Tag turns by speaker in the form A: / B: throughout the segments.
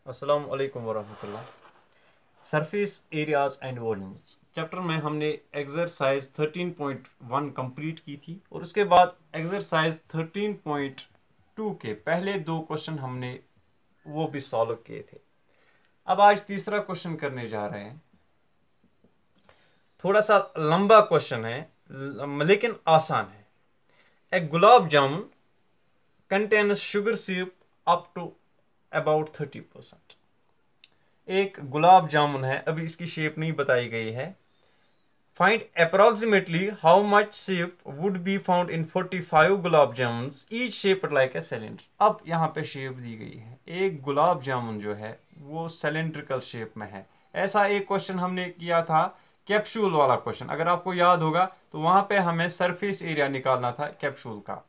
A: अस्सलाम वालेकुम वरहमतुल्लाह। Surface areas and volumes chapter में हमने एक्सरसाइज 13.1 कंप्लीट की थी और उसके बाद एक्सरसाइज 13.2 के पहले दो क्वेश्चन हमने वो भी सॉल्व किए थे। अब आज तीसरा क्वेश्चन करने जा रहे हैं। थोड़ा सा लंबा क्वेश्चन है लेकिन आसान है। A gulab jamun contains sugar syrup up to about 30%। एक गुलाब जामुन है, अभी इसकी शेप नहीं बताई गई है। Find approximately how much shape would be found in 45 gulab jamun each shaped like a cylinder. अब यहाँ पे शेप दी गई है, एक गुलाब जामुन जो है वो सिलेंड्रिकल शेप में है। ऐसा एक क्वेश्चन हमने किया था, कैप्सूल वाला क्वेश्चन, अगर आपको याद होगा तो वहां पे हमें सरफेस एरिया निकालना था कैप्सूल का।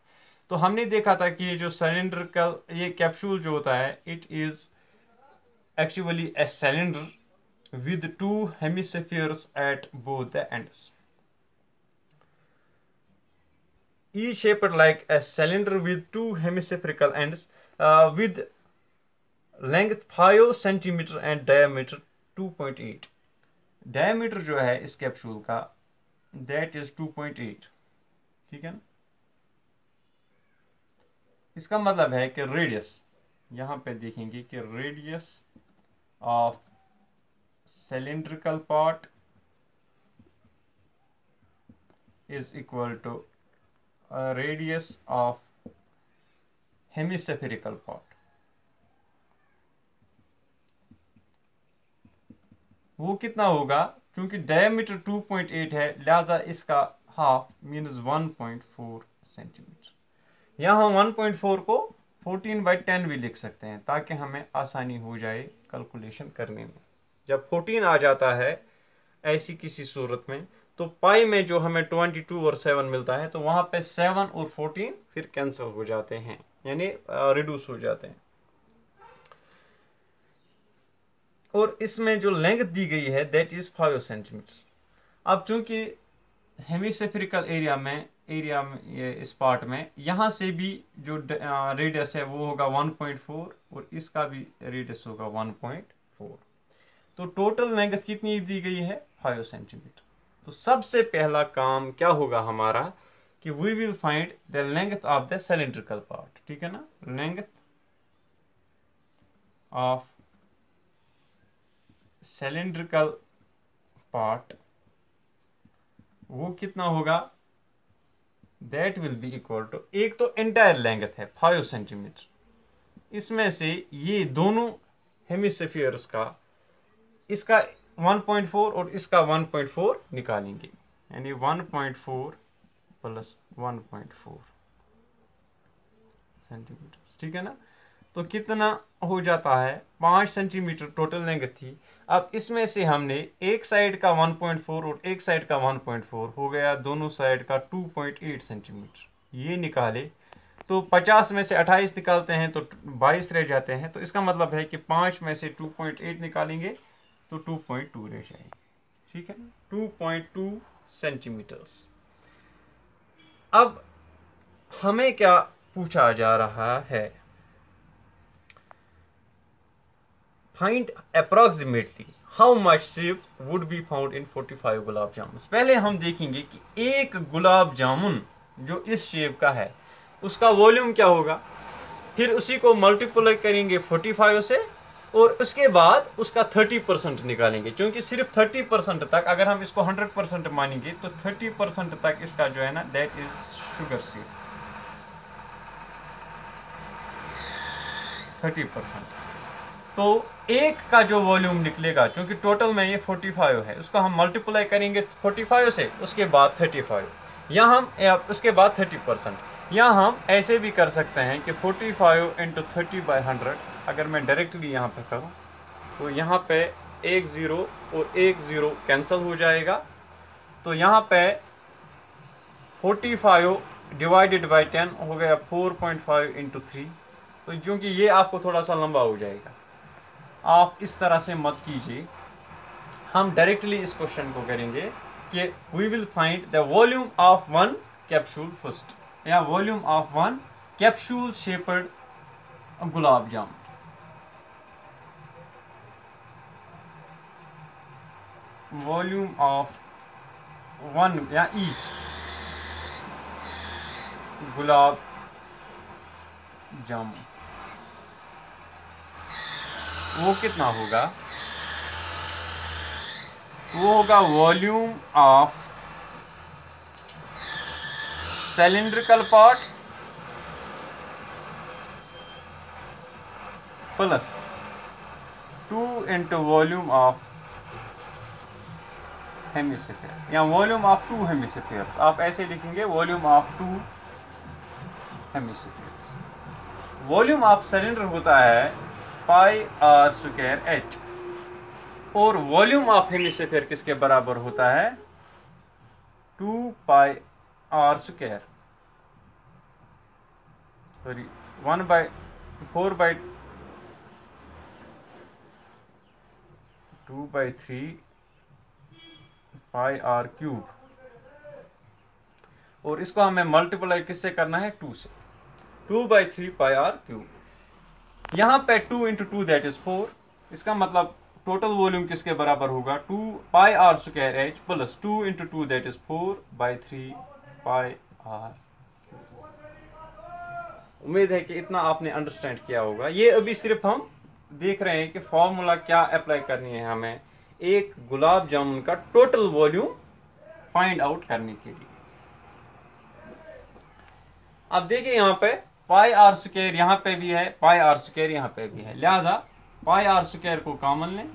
A: तो हमने देखा था कि ये जो सिलेंड्रिकल ये कैप्सूल जो होता है, it is actually a cylinder with two hemispheres at both the ends. Each shaped like a cylinder with two hemispherical ends with length 5 centimeter and diameter 2.8. Diameter जो है इस कैप्सूल का that is 2.8, ठीक है ना। इसका मतलब है कि रेडियस, यहां पे देखेंगे कि radius of cylindrical part is equal to radius of hemispherical part। वो कितना होगा, क्योंकि डायमीटर 2.8 है लिहाजा इसका हाफ मीन्स 1.4 सेंटीमीटर। यहाँ हम 1.4 को 14/10 भी लिख सकते हैं ताकि हमें आसानी हो जाए कैलकुलेशन करने में। जब 14 आ जाता है ऐसी किसी सूरत में तो पाई में जो हमें 22 और 7 मिलता है तो वहां पे 7 और 14 फिर कैंसिल हो जाते हैं, यानी रिड्यूस हो जाते हैं। और इसमें जो लेंथ दी गई है दैट इज 5 सेंटीमीटर। अब चूंकि हेमिस्फेरिकल एरिया में ये इस पार्ट में यहां से भी जो रेडियस है वो होगा 1.4 और इसका भी रेडियस होगा 1.4, तो टोटल लेंथ कितनी दी गई है 5 सेंटीमीटर। तो सबसे पहला काम क्या होगा हमारा कि we will find the length of the cylindrical part, ठीक है ना। लेंथ ऑफ सिलेंड्रिकल पार्ट वो कितना होगा, that will be equal to, एक तो एंटायर लेंथ है 5 सेंटीमीटर, इसमें से ये दोनों हेमिस्फीयर्स का इसका 1.4 और इसका 1.4 निकालेंगे, यानी 1.4 प्लस 1.4 सेंटीमीटर, ठीक है ना। तो कितना हो जाता है 5 सेंटीमीटर टोटल लेंथ थी। अब इसमें से हमने एक साइड का 1.4 और एक साइड का 1.4 हो गया, दोनों साइड का 2.8 सेंटीमीटर ये निकाले। तो 50 में से 28 निकालते हैं तो 22 रह जाते हैं, तो इसका मतलब है कि 5 में से 2.8 निकालेंगे तो 2.2 रह जाएंगे, ठीक है, 2.2 सेंटीमीटर्स। अब हमें क्या पूछा जा रहा है, find approximately how much shape would be found in 45 gulab jamun. पहले हम देखेंगे कि एक गुलाब जामुन जो इस शेप का है उसका वॉल्यूम क्या होगा, फिर उसी को मल्टीप्लाई करेंगे 45 से और उसके बाद उसका 30% निकालेंगे, क्योंकि सिर्फ 30% तक, अगर हम इसको 100% मानेंगे तो 30% तक इसका जो है ना दैट इज शुगर सिरप 30%। तो एक का जो वॉल्यूम निकलेगा, क्योंकि टोटल में ये 45 है, उसको हम मल्टीप्लाई करेंगे 45 से, उसके बाद 35, या हम उसके बाद 30%, या हम ऐसे भी कर सकते हैं कि 45 × 30/100। अगर मैं डायरेक्टली यहाँ पे करूँ तो यहाँ पे एक 0 और एक 0 कैंसिल हो जाएगा, तो यहाँ पे 45 डिवाइडेड बाई 10 हो गया 4.5 × 3। तो क्योंकि ये आपको थोड़ा सा लंबा हो जाएगा, आप इस तरह से मत कीजिए, हम डायरेक्टली इस क्वेश्चन को करेंगे कि we will find the volume of one capsule first, या volume of one capsule shaped gulab jamun. Volume of one या ईच गुलाब जामुन, वो कितना होगा? वो होगा volume of cylindrical part plus 2 into volume of hemisphere, या वॉल्यूम ऑफ 2 हेमिस्फीयर्स। आप ऐसे लिखेंगे volume of 2 hemispheres. Volume of cylinder होता है पाई आर स्क्वायर एच, और वॉल्यूम ऑफ हेमिस्फीयर किसके बराबर होता है? 2 pi r square, sorry 1/4/2/3 pi r cube, और इसको हमें मल्टीप्लाई किससे करना है? 2 से। 2/3 पाई आर क्यूब। यहां पे 2 इंटू 2 दैट इज 4। इसका मतलब टोटल वॉल्यूम किसके बराबर होगा? 2 pi r square h plus 2 into 2 that is 4/3 pi r. उम्मीद है कि इतना आपने अंडरस्टैंड किया होगा। ये अभी सिर्फ हम देख रहे हैं कि फॉर्मूला क्या अप्लाई करनी है हमें एक गुलाब जामुन का टोटल वॉल्यूम फाइंड आउट करने के लिए। अब देखिए यहां पे पाई आर स्क्वायर यहां पे भी है, पाई आर स्क्वायर यहां पे भी है, लिहाजा पाई आर स्क्वायर को कॉमन लें।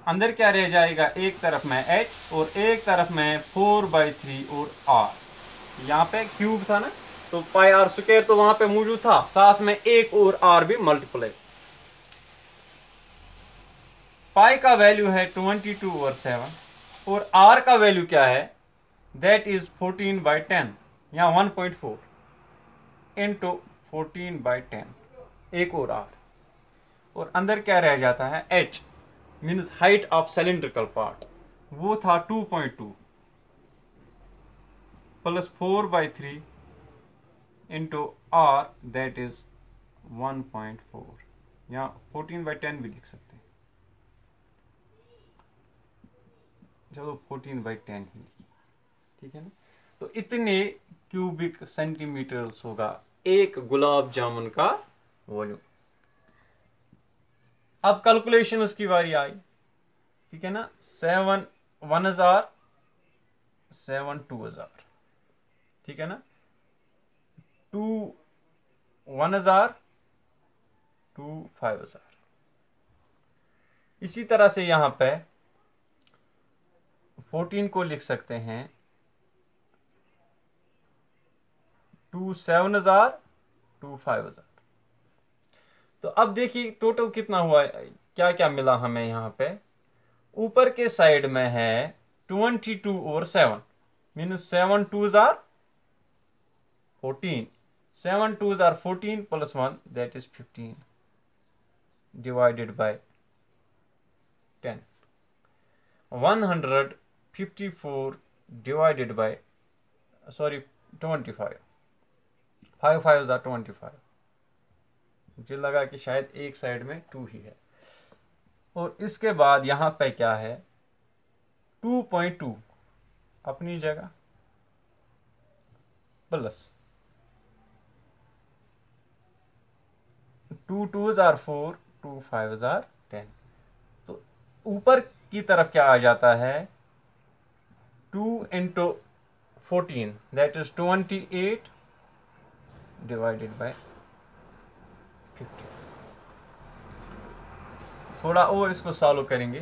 A: अंदर क्या रह जाएगा? एक तरफ में h और एक तरफ में 4/3 और r। यहाँ पे क्यूब था ना, तो पाई आर स्क्वायर तो वहां पे मौजूद था, साथ में एक और r भी मल्टीप्लाई। पाई का वैल्यू है 22/7 और r का वैल्यू क्या है? दैट इज 14/10 या 1.4 इंटू 14/10, एक और r। और अंदर क्या रह जाता है? h means height of cylindrical part, वो था 2.2 plus 4/3 into r that is 1.4, या 14/10 भी लिख सकते हैं। चलो 14/10 ही लिखिए, ठीक है ना। तो इतने क्यूबिक सेंटीमीटर्स होगा एक गुलाब जामुन का वॉल्यूम। अब कैलकुलेशंस की बारी आई, ठीक है ना। 7 1000, 7 2000, ठीक है ना। 2 1000, 2 5000। इसी तरह से यहां पे 14 को लिख सकते हैं 2 7000, 2 5000। तो अब देखिए टोटल कितना हुआ, क्या क्या मिला हमें यहां पे। ऊपर के साइड में है 22 और 7 means 7 2s are 14, 7 2s are 14 plus 1 that is 15 divided by 10, 154 divided by, sorry, 25, 5 5s are 25। मुझे लगा कि शायद एक साइड में 2 ही है। और इसके बाद यहां पे क्या है? 2.2 अपनी जगह plus 2 2s are 4, 2 5s are 10। तो ऊपर की तरफ क्या आ जाता है? 2 into 14 that is 28 divided by 50। थोड़ा और इसको सॉल्व करेंगे।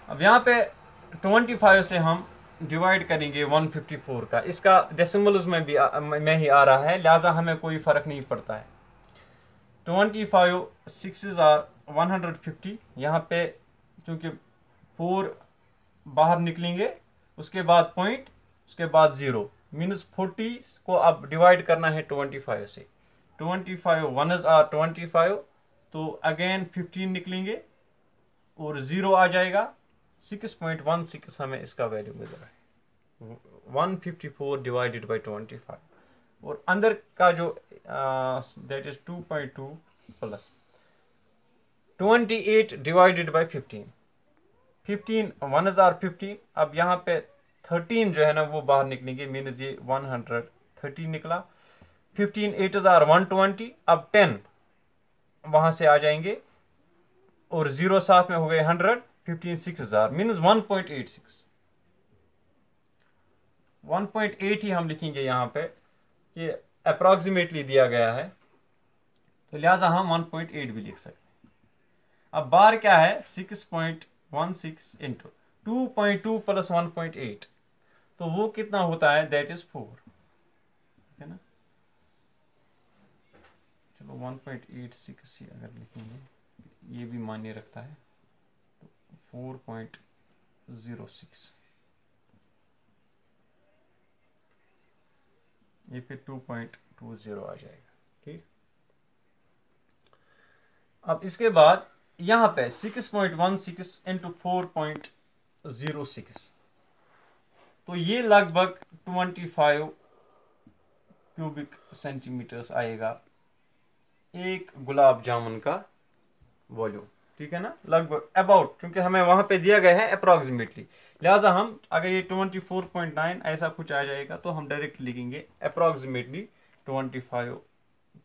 A: अब यहां पे 25 से हम डिवाइड करेंगे 154 का, इसका डेसिमल्स में भी में ही आ रहा है, लिहाजा हमें कोई फर्क नहीं पड़ता है। 25 6s are 150। यहाँ पे चूंकि 4 बाहर निकलेंगे, उसके बाद पॉइंट, उसके बाद 0 मीन्स 40 को अब डिवाइड करना है 25 से। 25 1s are 25, तो अगेन 15 निकलेंगे और 0 आ जाएगा। 6.16 हमें इसका वैल्यू मिल रहा है, 154 डिवाइडेड बाई 25। और अंदर का जो that is 2.2 plus 28 divided by 15, 15 1,015। अब यहाँ पे 13 जो है ना वो बाहर निकलेंगे, मीन्स ये 130 निकला। 15 8,120। अब 10 वहां से आ जाएंगे और 0 साथ में हो गए 100, 15 6,000 मीन्स 1.86। 1.8 ही हम लिखेंगे यहाँ पे, ये अप्रोक्सीमेटली दिया गया है, तो लिहाजा हम 1.8 भी लिख सकते हैं। अब बार क्या है, 6.16 इंटू 2.2 प्लस 1.8, तो वो कितना होता है, दैट इज 4, ठीक है ना। चलो 1.86 ही अगर लिखेंगे, ये भी मान्य रखता है, तो 4.06, ये फिर 2.20 आ जाएगा, ठीक। अब इसके बाद यहां पे 6.16 इंटू 4.06, तो ये लगभग 25 क्यूबिक सेंटीमीटर्स आएगा एक गुलाब जामुन का वॉल्यूम, ठीक है ना, लगभग अबाउट, क्योंकि हमें वहां पे दिया गया है अप्रोक्सीमेटली, लिहाजा हम अगर ये 24.9 ऐसा कुछ आ जाएगा तो हम डायरेक्ट लिखेंगे अप्रोक्सीमेटली 25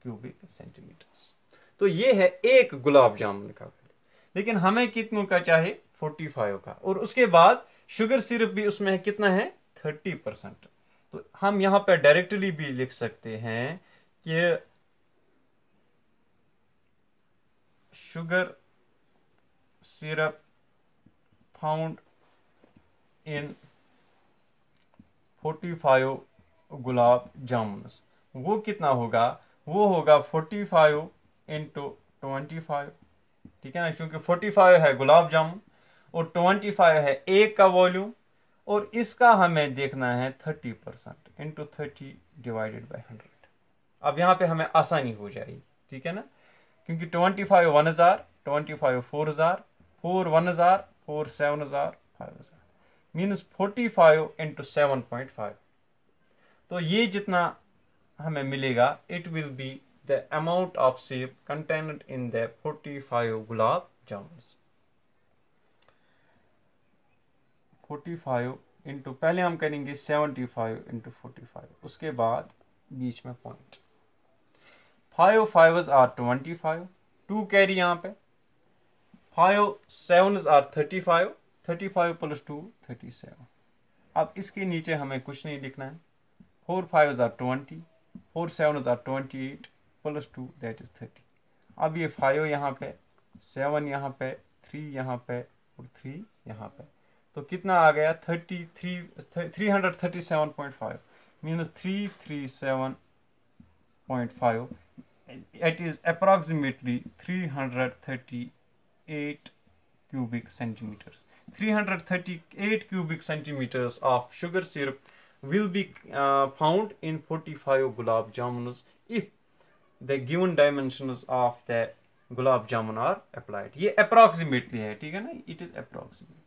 A: क्यूबिक सेंटीमीटर्स। तो ये है एक गुलाब जामुन का, लेकिन हमें कितनों का चाहे, 45 का, और उसके बाद शुगर सिरप भी उसमें है, कितना है, 30%। तो हम यहां पर डायरेक्टली भी लिख सकते हैं कि शुगर सिरप फाउंड इन 45 गुलाब जामुन, वो कितना होगा, वो होगा 45 इंटू 25, ठीक है ना, क्योंकि 45 है गुलाब जामुन और 25 है एक का वॉल्यूम, और इसका हमें देखना है 30% इंटू 30 डिवाइडेड बाई 100। अब यहां पे हमें आसानी हो जाएगी, ठीक है ना, क्योंकि 25 1,000, 25 4,000, 4 1,000, 4 7,000, 5,000 मीन्स 45 इंटू 7.5, तो ये जितना हमें मिलेगा, it will be the amount of syrup contained in the 45 gulab jamun. 45 into, पहले हम करेंगे 75 इंटू 45, उसके बाद बीच में पॉइंट, 5 5s आर 25, 2 कैरी यहाँ पे, 5 7s आर 35, 35 प्लस 2 37। अब इसके नीचे हमें कुछ नहीं लिखना है, 4 5s are 20, 4 7s are 28 plus 2 that is 30। अब ये 5 यहाँ पे, 7 यहाँ पे, 3 यहाँ पे और 3 यहाँ पे, तो कितना आ गया, 337.5 means 337.5, it is approximately 338 cubic centimeters. 338 cubic centimeters of sugar syrup will be found in 45 gulab jamuns if the given dimensions of the gulab jamun are applied. ये approximately है, ठीक है ना, it is approximate.